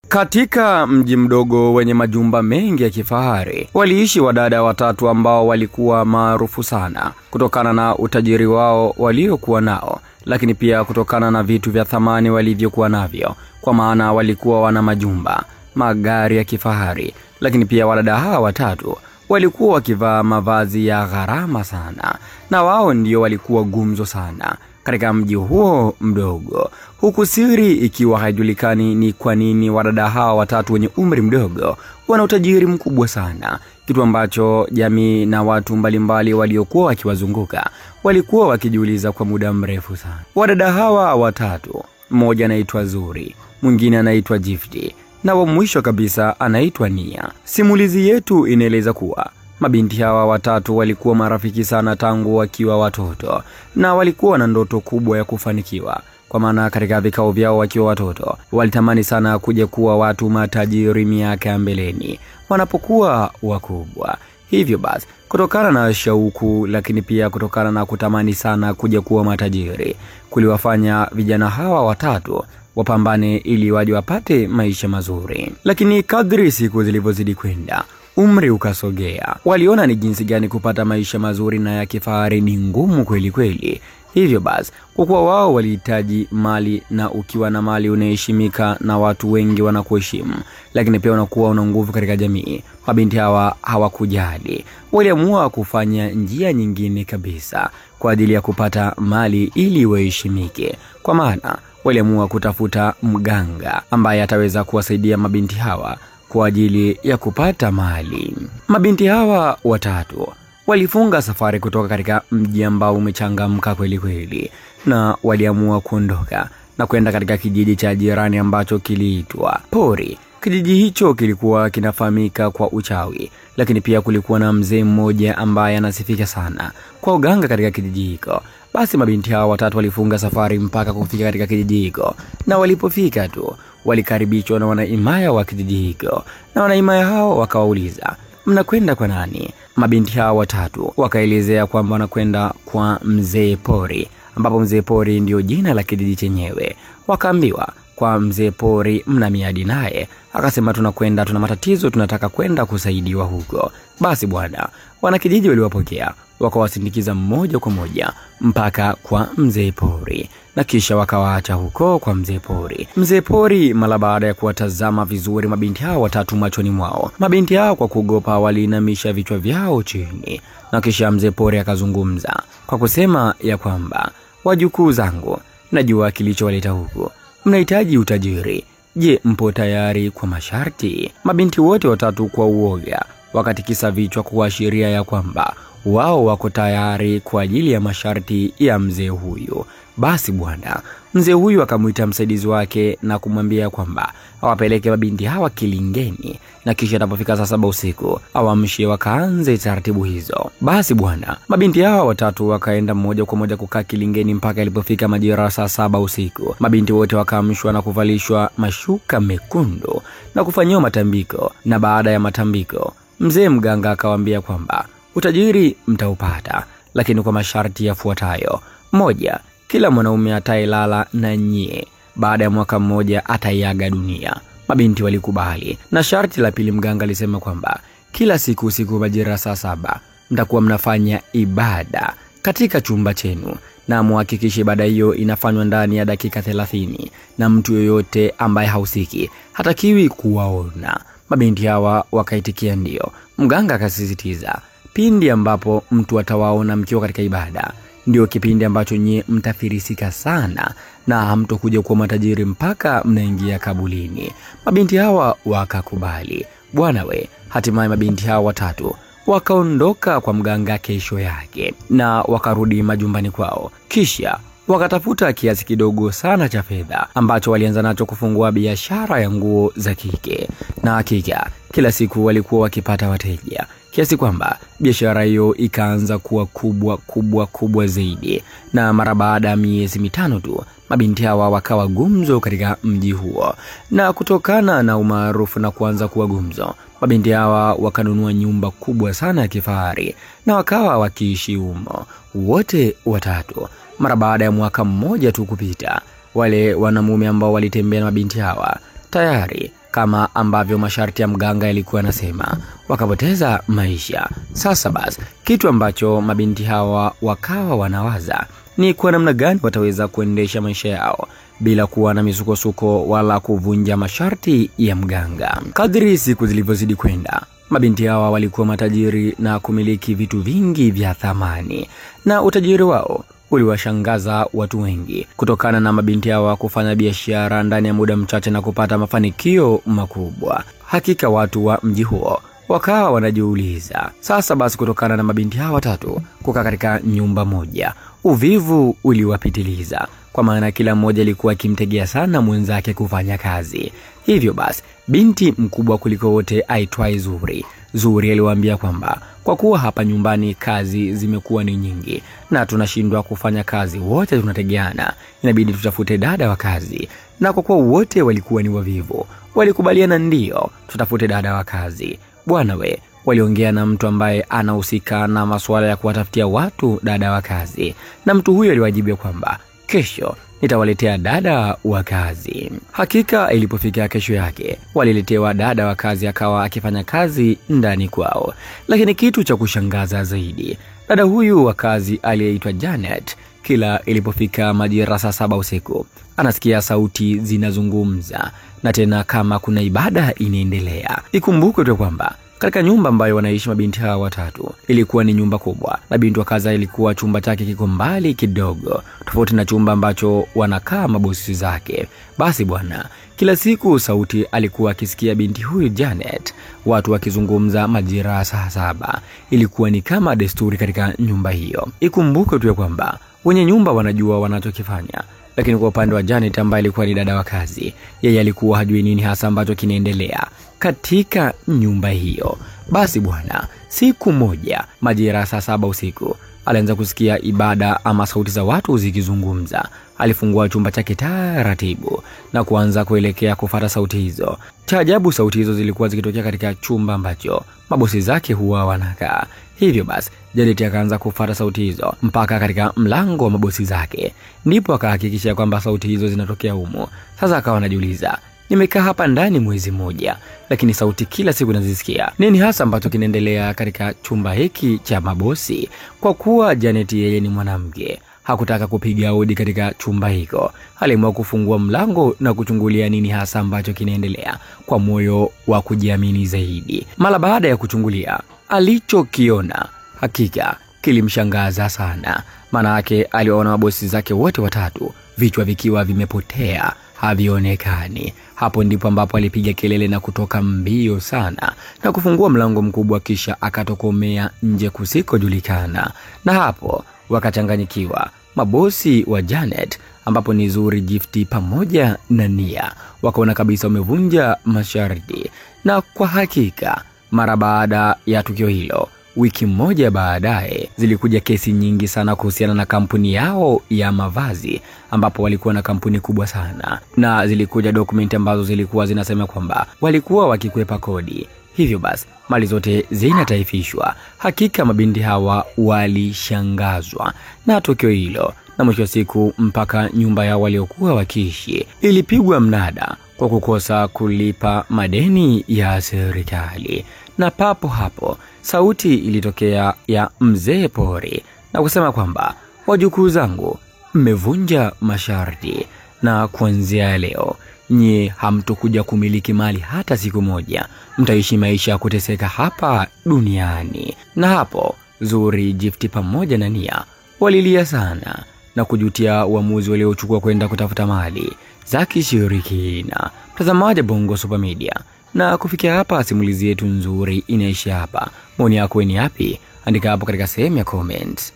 Katika mji mdogo wenye majumba mengi ya kifahari, waliishi wadada watatu ambao walikuwa maarufu sana kutokana na utajiri wao waliokuwa nao, lakini pia kutokana na vitu vya thamani walivyokuwa navyo, kwa maana walikuwa wana majumba, magari ya kifahari. Lakini pia wadada hawa watatu walikuwa wakivaa mavazi ya gharama sana, na wao ndio walikuwa gumzo sana katika mji huo mdogo, huku siri ikiwa haijulikani ni kwa nini wadada hawa watatu wenye umri mdogo wana utajiri mkubwa sana, kitu ambacho jamii na watu mbalimbali waliokuwa wakiwazunguka walikuwa wakijiuliza kwa muda mrefu sana. Wadada hawa watatu, mmoja anaitwa Zuri, mwingine anaitwa Gifty, na wa mwisho kabisa anaitwa Nia. Simulizi yetu inaeleza kuwa mabinti hawa watatu walikuwa marafiki sana tangu wakiwa watoto, na walikuwa na ndoto kubwa ya kufanikiwa, kwa maana katika vikao vyao wakiwa watoto walitamani sana kuja kuwa watu matajiri miaka ya mbeleni wanapokuwa wakubwa. Hivyo basi, kutokana na shauku lakini pia kutokana na kutamani sana kuja kuwa matajiri, kuliwafanya vijana hawa watatu wapambane ili waje wapate maisha mazuri. Lakini kadri siku zilivyozidi kwenda, umri ukasogea, waliona ni jinsi gani kupata maisha mazuri na ya kifahari ni ngumu kweli kweli. Hivyo basi, kwa kuwa wao walihitaji mali, na ukiwa na mali unaheshimika na watu wengi wanakuheshimu, lakini pia unakuwa una nguvu katika jamii, mabinti hawa hawakujali. Waliamua kufanya njia nyingine kabisa kwa ajili ya kupata mali ili waheshimike, kwa maana waliamua kutafuta mganga ambaye ataweza kuwasaidia mabinti hawa kwa ajili ya kupata mali. Mabinti hawa watatu walifunga safari kutoka katika mji ambao umechangamka kweli kweli, na waliamua kuondoka na kwenda katika kijiji cha jirani ambacho kiliitwa Pori. Kijiji hicho kilikuwa kinafahamika kwa uchawi, lakini pia kulikuwa na mzee mmoja ambaye anasifika sana kwa uganga katika kijiji hicho. Basi mabinti hawa watatu walifunga safari mpaka kufika katika kijiji hicho, na walipofika tu walikaribishwa na wanaimaya wa kijiji hicho, na wanaimaya hao wakawauliza, mnakwenda kwa nani? Mabinti hawa watatu wakaelezea kwamba wanakwenda kwa mzee Pori, ambapo mzee Pori ndio jina la kijiji chenyewe. Wakaambiwa, kwa mzee Pori mna miadi naye? Akasema, tunakwenda, tuna matatizo, tunataka kwenda kusaidiwa huko. Basi bwana, wanakijiji waliwapokea, wakawasindikiza mmoja kwa moja mpaka kwa mzee Pori, na kisha wakawaacha huko kwa mzee Pori. Mzee Pori mara baada ya kuwatazama vizuri mabinti hao watatu machoni mwao, mabinti hao kwa kuogopa waliinamisha vichwa vyao chini, na kisha mzee Pori akazungumza kwa kusema ya kwamba, wajukuu zangu, najua kilichowaleta huku, mnahitaji utajiri. Je, mpo tayari kwa masharti? Mabinti wote watatu kwa uoga wakatikisa vichwa kuashiria ya kwamba wao wako tayari kwa ajili ya masharti ya mzee huyu. Basi bwana, mzee huyu akamuita msaidizi wake na kumwambia kwamba awapeleke mabinti hawa kilingeni, na kisha atapofika saa 7 usiku awamshie wakaanze taratibu hizo. Basi bwana, mabinti hawa watatu wakaenda moja kwa moja kukaa kilingeni mpaka ilipofika majira saa 7 usiku. Mabinti wote wakaamshwa na kuvalishwa mashuka mekundu na kufanyiwa matambiko, na baada ya matambiko mzee mganga akawaambia kwamba utajiri mtaupata, lakini kwa masharti yafuatayo. Moja, kila mwanaume atailala na nyie baada ya mwaka mmoja ataiaga dunia. Mabinti walikubali. Na sharti la pili, mganga alisema kwamba kila siku usiku majira saa 7 mtakuwa mnafanya ibada katika chumba chenu, na muhakikishe ibada hiyo inafanywa ndani ya dakika 30, na mtu yoyote ambaye hausiki hatakiwi kuwaona. Mabinti hawa wakaitikia ndio. Mganga akasisitiza, pindi ambapo mtu atawaona mkiwa katika ibada, ndio kipindi ambacho nyie mtafirisika sana na hamtokuja kuwa matajiri mpaka mnaingia kabulini. Mabinti hawa wakakubali. Bwana we, hatimaye mabinti hawa watatu wakaondoka kwa mganga kesho yake na wakarudi majumbani kwao. Kisha wakatafuta kiasi kidogo sana cha fedha ambacho walianza nacho kufungua biashara ya nguo za kike. Na hakika kila siku walikuwa wakipata wateja, kiasi kwamba biashara hiyo ikaanza kuwa kubwa zaidi. Na mara baada ya miezi 5 tu mabinti hawa wakawa gumzo katika mji huo, na kutokana na umaarufu na kuanza kuwa gumzo, mabinti hawa wakanunua nyumba kubwa sana ya kifahari na wakawa wakiishi humo wote watatu. Mara baada ya mwaka mmoja tu kupita, wale wanamume ambao walitembea na mabinti hawa tayari kama ambavyo masharti ya mganga yalikuwa yanasema, wakapoteza maisha. Sasa basi, kitu ambacho mabinti hawa wakawa wanawaza ni kwa namna gani wataweza kuendesha maisha yao bila kuwa na misukosuko wala kuvunja masharti ya mganga. Kadri siku zilivyozidi kwenda, mabinti hawa walikuwa matajiri na kumiliki vitu vingi vya thamani, na utajiri wao uliwashangaza watu wengi kutokana na mabinti hawa kufanya biashara ndani ya muda mchache na kupata mafanikio makubwa. Hakika watu wa mji huo wakawa wanajiuliza, sasa basi kutokana na mabinti hawa watatu kukaa katika nyumba moja, uvivu uliwapitiliza, kwa maana kila mmoja alikuwa akimtegea sana mwenzake kufanya kazi. Hivyo basi, binti mkubwa kuliko wote aitwaye Zuri aliwaambia kwamba kwa kuwa hapa nyumbani kazi zimekuwa ni nyingi na tunashindwa kufanya kazi, wote tunategeana, inabidi tutafute dada wa kazi. Na kwa kuwa wote walikuwa ni wavivu, walikubaliana ndio tutafute dada wa kazi. Bwana we, waliongea na mtu ambaye anahusika na masuala ya kuwatafutia watu dada wa kazi, na mtu huyo aliwajibu kwamba kesho nitawaletea dada wa kazi. Hakika ilipofika kesho yake, waliletewa dada wa kazi, akawa akifanya kazi ndani kwao. Lakini kitu cha kushangaza zaidi, dada huyu wa kazi aliyeitwa Janet, kila ilipofika majira saa 7 usiku, anasikia sauti zinazungumza, na tena kama kuna ibada inaendelea. Ikumbuke tu kwamba katika nyumba ambayo wanaishi mabinti hawa watatu ilikuwa ni nyumba kubwa, na binti wa kazi ilikuwa chumba chake kiko mbali kidogo, tofauti na chumba ambacho wanakaa mabosi zake. Basi bwana, kila siku sauti alikuwa akisikia binti huyu Janet, watu wakizungumza majira saa 7. Ilikuwa ni kama desturi katika nyumba hiyo. Ikumbuke tu kwamba wenye nyumba wanajua wanachokifanya, lakini kwa upande wa Janet ambaye alikuwa ni dada wa kazi, yeye alikuwa hajui nini hasa ambacho kinaendelea katika nyumba hiyo. Basi bwana, siku moja majira saa 7 usiku, alianza kusikia ibada ama sauti za watu zikizungumza. Alifungua chumba chake taratibu na kuanza kuelekea kufuata sauti hizo. Cha ajabu, sauti hizo zilikuwa zikitokea katika chumba ambacho mabosi zake huwa wanakaa. Hivyo basi, Janet akaanza kufuata sauti hizo mpaka katika mlango wa mabosi zake, ndipo akahakikisha kwamba sauti hizo zinatokea humo. Sasa akawa anajiuliza, nimekaa hapa ndani mwezi mmoja, lakini sauti kila siku nazisikia. Nini hasa ambacho kinaendelea katika chumba hiki cha mabosi? Kwa kuwa Janet yeye ni mwanamke, hakutaka kupiga hodi katika chumba hiko. Aliamua kufungua mlango na kuchungulia nini hasa ambacho kinaendelea kwa moyo wa kujiamini zaidi. Mara baada ya kuchungulia, alichokiona hakika kilimshangaza sana. Maana yake aliona mabosi zake wote watatu vichwa vikiwa vimepotea, havionekani. Hapo ndipo ambapo alipiga kelele na kutoka mbio sana na kufungua mlango mkubwa, kisha akatokomea nje kusikojulikana. Na hapo wakachanganyikiwa mabosi wa Janet, ambapo ni Zuri, Gifty pamoja na Nia. Wakaona kabisa wamevunja masharti. Na kwa hakika mara baada ya tukio hilo, wiki moja baadaye, zilikuja kesi nyingi sana kuhusiana na kampuni yao ya mavazi, ambapo walikuwa na kampuni kubwa sana, na zilikuja dokumenti ambazo zilikuwa zinasema kwamba walikuwa wakikwepa kodi. Hivyo basi mali zote zinataifishwa. Hakika mabinti hawa walishangazwa na tukio hilo, na mwisho siku mpaka nyumba yao waliokuwa wakiishi ilipigwa mnada kwa kukosa kulipa madeni ya serikali. Na papo hapo sauti ilitokea ya mzee Pori na kusema kwamba, wajukuu zangu, mmevunja masharti, na kuanzia leo nyie hamtokuja kumiliki mali hata siku moja, mtaishi maisha ya kuteseka hapa duniani. Na hapo Zuri, Gifty pamoja na Nia walilia sana na kujutia uamuzi waliochukua kwenda kutafuta mali za kishirikina. Mtazamaji Bongo Super Media, na kufikia hapa simulizi yetu nzuri inaisha hapa. Maoni yako ni yapi? Andika hapo katika sehemu ya comments.